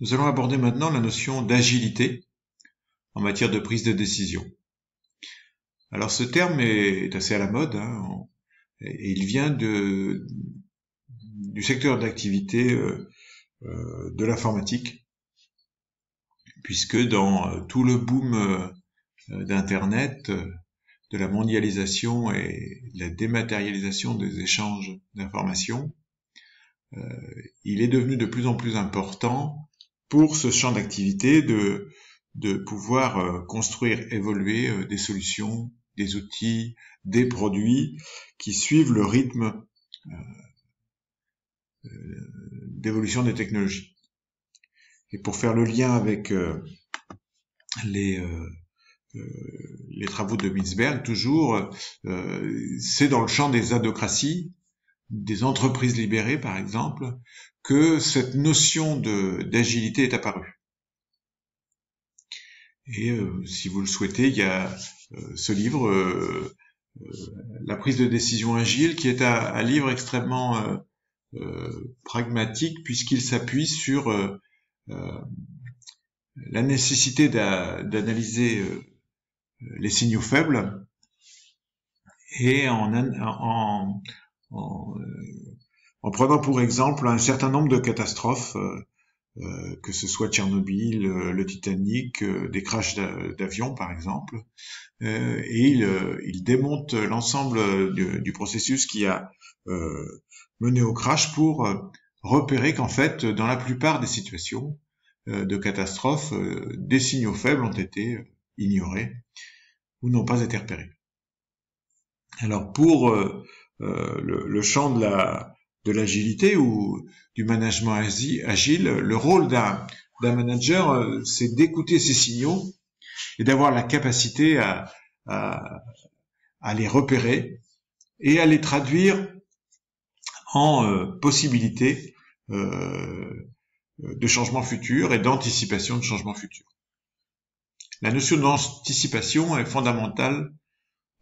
Nous allons aborder maintenant la notion d'agilité en matière de prise de décision. Alors ce terme est assez à la mode, et il vient du secteur d'activité de l'informatique, puisque dans tout le boom d'Internet, de la mondialisation et de la dématérialisation des échanges d'informations, il est devenu de plus en plus important pour ce champ d'activité de pouvoir construire, évoluer des solutions, des outils, des produits qui suivent le rythme d'évolution des technologies. Et pour faire le lien avec les travaux de Mintzberg, toujours, c'est dans le champ des adhocraties, des entreprises libérées par exemple, que cette notion d'agilité est apparue. Et si vous le souhaitez, il y a ce livre, La prise de décision agile, qui est un livre extrêmement pragmatique, puisqu'il s'appuie sur la nécessité d'analyser les signaux faibles et en prenant pour exemple un certain nombre de catastrophes, que ce soit Tchernobyl, le Titanic, des crashs d'avions par exemple, et il démonte l'ensemble du processus qui a mené au crash pour repérer qu'en fait, dans la plupart des situations de catastrophes, des signaux faibles ont été ignorés ou n'ont pas été repérés. Alors pour le champ de l'agilité ou du management agile, le rôle d'un manager, c'est d'écouter ces signaux et d'avoir la capacité à les repérer et à les traduire en possibilités de changement futur et d'anticipation de changement futur. La notion d'anticipation est fondamentale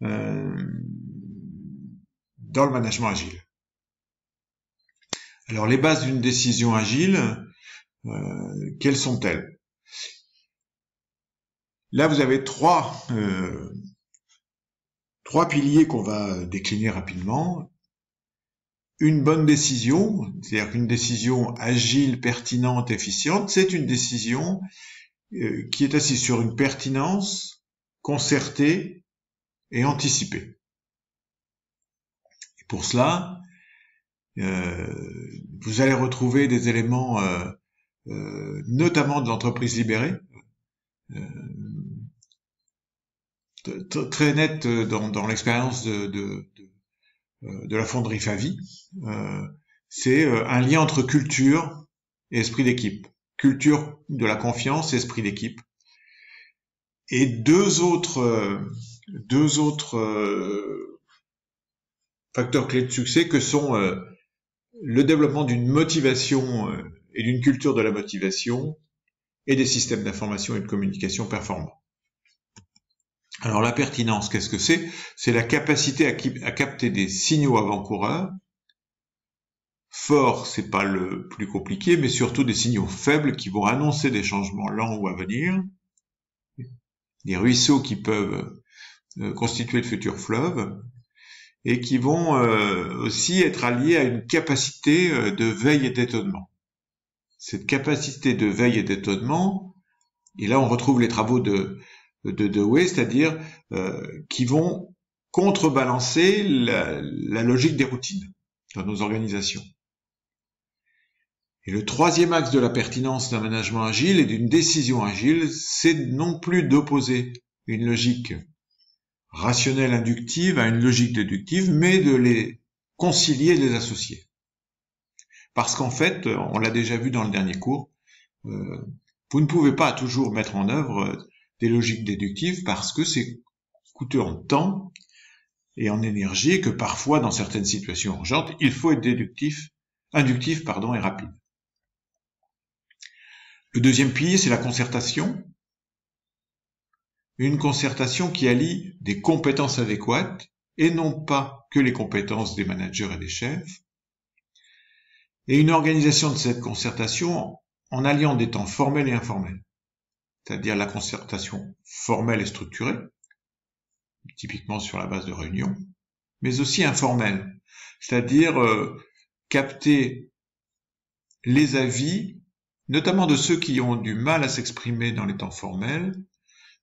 dans le management agile. Alors les bases d'une décision agile, quelles sont-elles? Là vous avez trois piliers qu'on va décliner rapidement. Une bonne décision, c'est-à-dire qu'une décision agile, pertinente, efficiente, c'est une décision qui est assise sur une pertinence concertée et anticipée. Et pour cela, vous allez retrouver des éléments notamment de l'entreprise libérée, très net dans l'expérience de la fonderie Favi. C'est un lien entre culture et esprit d'équipe. Culture de la confiance et esprit d'équipe. Et deux autres facteurs clés de succès que sont le développement d'une motivation et d'une culture de la motivation et des systèmes d'information et de communication performants. Alors la pertinence, qu'est-ce que c'est? C'est la capacité à capter des signaux avant-coureurs. Forts, c'est pas le plus compliqué, mais surtout des signaux faibles qui vont annoncer des changements lents ou à venir, des ruisseaux qui peuvent constituer le futur fleuve, et qui vont aussi être alliés à une capacité de veille et d'étonnement. Cette capacité de veille et d'étonnement, et là on retrouve les travaux de Dewey, c'est-à-dire qui vont contrebalancer la logique des routines dans nos organisations. Et le troisième axe de la pertinence d'un management agile et d'une décision agile, c'est non plus d'opposer une logique rationnelle inductive à une logique déductive, mais de les concilier et de les associer. Parce qu'en fait, on l'a déjà vu dans le dernier cours, vous ne pouvez pas toujours mettre en œuvre des logiques déductives parce que c'est coûteux en temps et en énergie et que parfois, dans certaines situations urgentes, il faut être inductif et rapide. Le deuxième pilier, c'est la concertation. Une concertation qui allie des compétences adéquates et non pas que les compétences des managers et des chefs. Et une organisation de cette concertation en alliant des temps formels et informels, c'est-à-dire la concertation formelle et structurée, typiquement sur la base de réunions, mais aussi informelle, c'est-à-dire capter les avis, notamment de ceux qui ont du mal à s'exprimer dans les temps formels,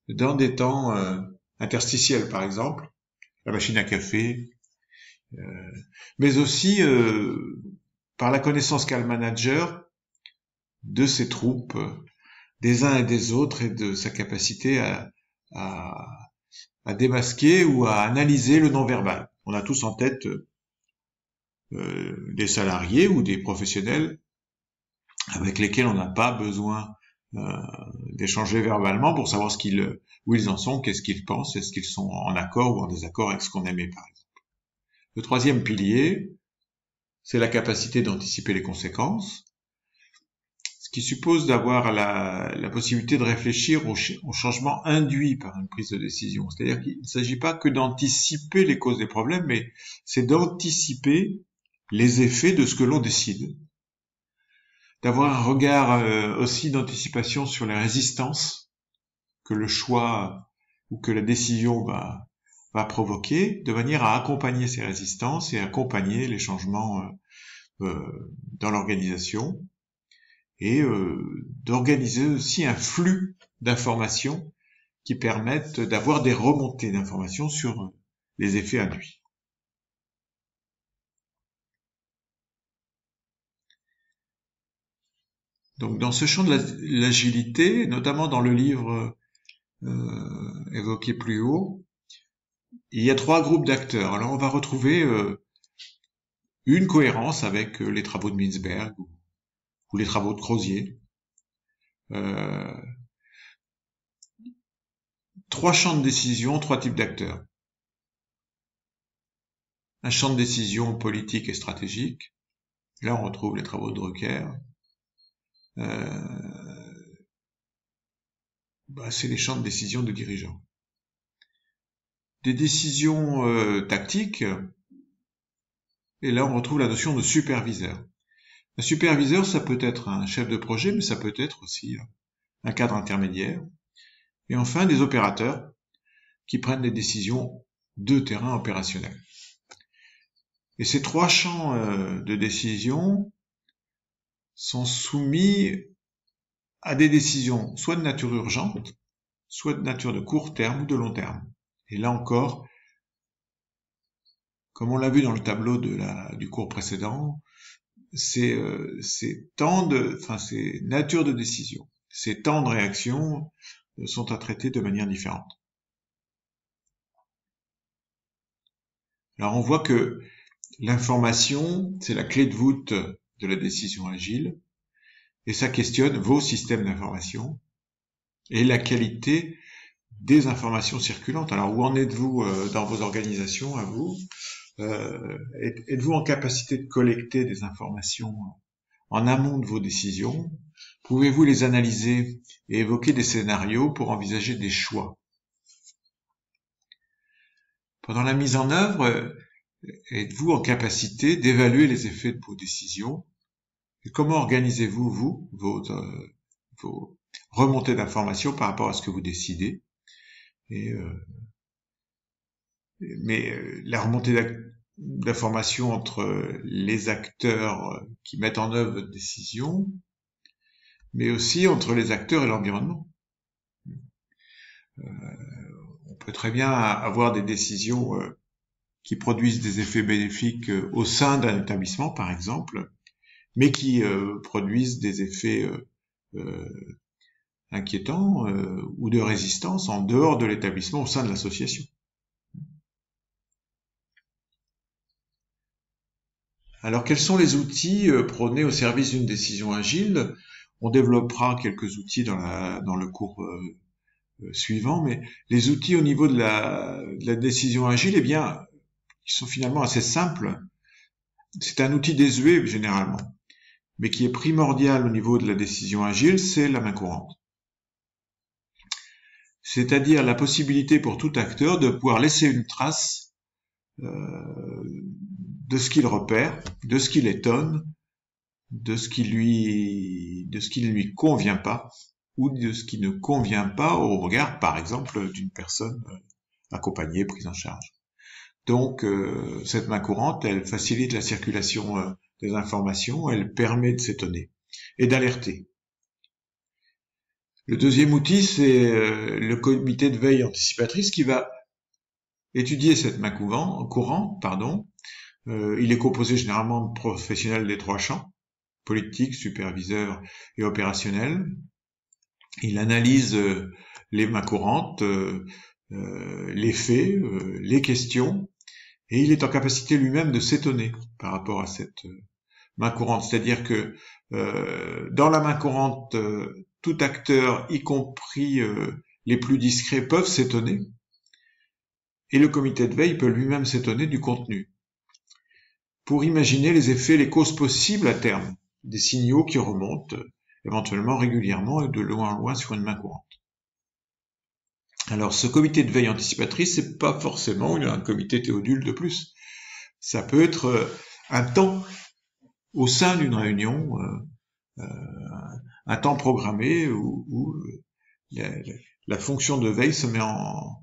dans des temps interstitiels, par exemple, la machine à café, mais aussi par la connaissance qu'a le manager de ses troupes, des uns et des autres, et de sa capacité à démasquer ou à analyser le non-verbal. On a tous en tête des salariés ou des professionnels avec lesquels on n'a pas besoin d'échanger verbalement pour savoir où ils en sont, qu'est-ce qu'ils pensent, est-ce qu'ils sont en accord ou en désaccord avec ce qu'on aimait, par exemple. Le troisième pilier, c'est la capacité d'anticiper les conséquences, ce qui suppose d'avoir la possibilité de réfléchir au changement induit par une prise de décision. C'est-à-dire qu'il ne s'agit pas que d'anticiper les causes des problèmes, mais c'est d'anticiper les effets de ce que l'on décide. D'avoir un regard aussi d'anticipation sur les résistances que le choix ou que la décision va provoquer, de manière à accompagner ces résistances et accompagner les changements dans l'organisation, et d'organiser aussi un flux d'informations qui permettent d'avoir des remontées d'informations sur les effets induits. Donc dans ce champ de l'agilité, notamment dans le livre évoqué plus haut, il y a 3 groupes d'acteurs. Alors on va retrouver une cohérence avec les travaux de Mintzberg ou les travaux de Crozier. 3 champs de décision, 3 types d'acteurs. Un champ de décision politique et stratégique. Là on retrouve les travaux de Drucker. C'est les champs de décision de dirigeants. Des décisions tactiques, et là on retrouve la notion de superviseur. Un superviseur, ça peut être un chef de projet, mais ça peut être aussi un cadre intermédiaire. Et enfin, des opérateurs qui prennent des décisions de terrain opérationnel. Et ces 3 champs de décision sont soumis à des décisions soit de nature urgente, soit de nature de court terme ou de long terme. Et là encore, comme on l'a vu dans le tableau du cours précédent, ces natures de décision, ces temps de réaction sont à traiter de manière différente. Alors on voit que l'information, c'est la clé de voûte de la décision agile, et ça questionne vos systèmes d'information et la qualité des informations circulantes. Alors où en êtes-vous dans vos organisations, à vous ? Êtes-vous en capacité de collecter des informations en amont de vos décisions? Pouvez-vous les analyser et évoquer des scénarios pour envisager des choix? Pendant la mise en œuvre, êtes-vous en capacité d'évaluer les effets de vos décisions? Et comment organisez-vous, vos remontées d'informations par rapport à ce que vous décidez? Mais la remontée d'informations entre les acteurs qui mettent en œuvre votre décision, mais aussi entre les acteurs et l'environnement. On peut très bien avoir des décisions qui produisent des effets bénéfiques au sein d'un établissement, par exemple, mais qui produisent des effets inquiétants ou de résistance en dehors de l'établissement, au sein de l'association. Alors, quels sont les outils prônés au service d'une décision agile? On développera quelques outils dans le cours suivant, mais les outils au niveau de la décision agile, eh bien, ils sont finalement assez simples. C'est un outil désuet, généralement, mais qui est primordial au niveau de la décision agile, c'est la main courante. C'est-à-dire la possibilité pour tout acteur de pouvoir laisser une trace de ce qu'il repère, de ce qu'il étonne, de ce qui ne lui convient pas ou de ce qui ne convient pas au regard, par exemple, d'une personne accompagnée, prise en charge. Donc, cette main courante, elle facilite la circulation des informations, elle permet de s'étonner et d'alerter. Le deuxième outil, c'est le comité de veille anticipatrice qui va étudier cette main courante. Il est composé généralement de professionnels des trois champs, politique, superviseur et opérationnel. Il analyse les mains courantes, les faits, les questions, et il est en capacité lui-même de s'étonner par rapport à cette main courante. C'est-à-dire que dans la main courante, tout acteur, y compris les plus discrets, peuvent s'étonner, et le comité de veille peut lui-même s'étonner du contenu, pour imaginer les effets, les causes possibles à terme, des signaux qui remontent éventuellement régulièrement et de loin en loin sur une main courante. Alors, ce comité de veille anticipatrice, c'est pas forcément un comité Théodule de plus. Ça peut être un temps au sein d'une réunion, un temps programmé où la fonction de veille se met en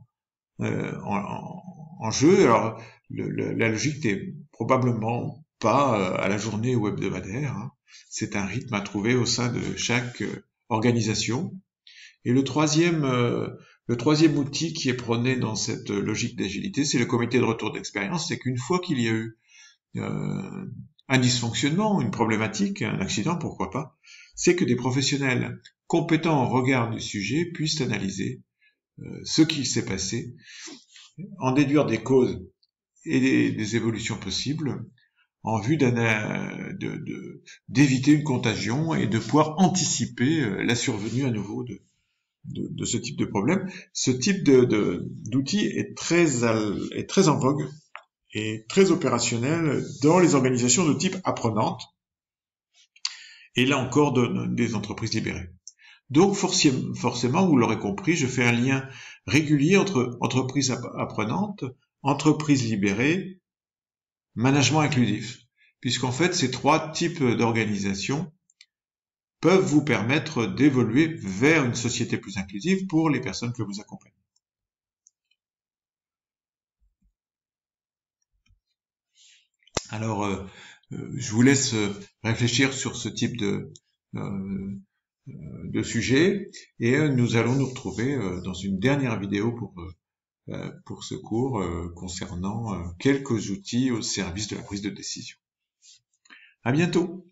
jeu. Alors, la logique n'est probablement pas à la journée ou hebdomadaire. C'est un rythme à trouver au sein de chaque organisation. Et le troisième outil qui est prôné dans cette logique d'agilité, c'est le comité de retour d'expérience. C'est qu'une fois qu'il y a eu un dysfonctionnement, une problématique, un accident, pourquoi pas, c'est que des professionnels compétents au regard du sujet puissent analyser ce qui s'est passé, en déduire des causes et des évolutions possibles, en vue d'éviter une contagion et de pouvoir anticiper la survenue à nouveau de ce type de problème. Ce type d'outil est très en vogue et très opérationnel dans les organisations de type apprenante, et là encore des entreprises libérées. Donc forcément, vous l'aurez compris, je fais un lien régulier entre entreprise apprenante, entreprise libérée, management inclusif, puisqu'en fait ces trois types d'organisations peuvent vous permettre d'évoluer vers une société plus inclusive pour les personnes que vous accompagnez. Alors, je vous laisse réfléchir sur ce type de sujet, et nous allons nous retrouver dans une dernière vidéo pour ce cours concernant quelques outils au service de la prise de décision. À bientôt!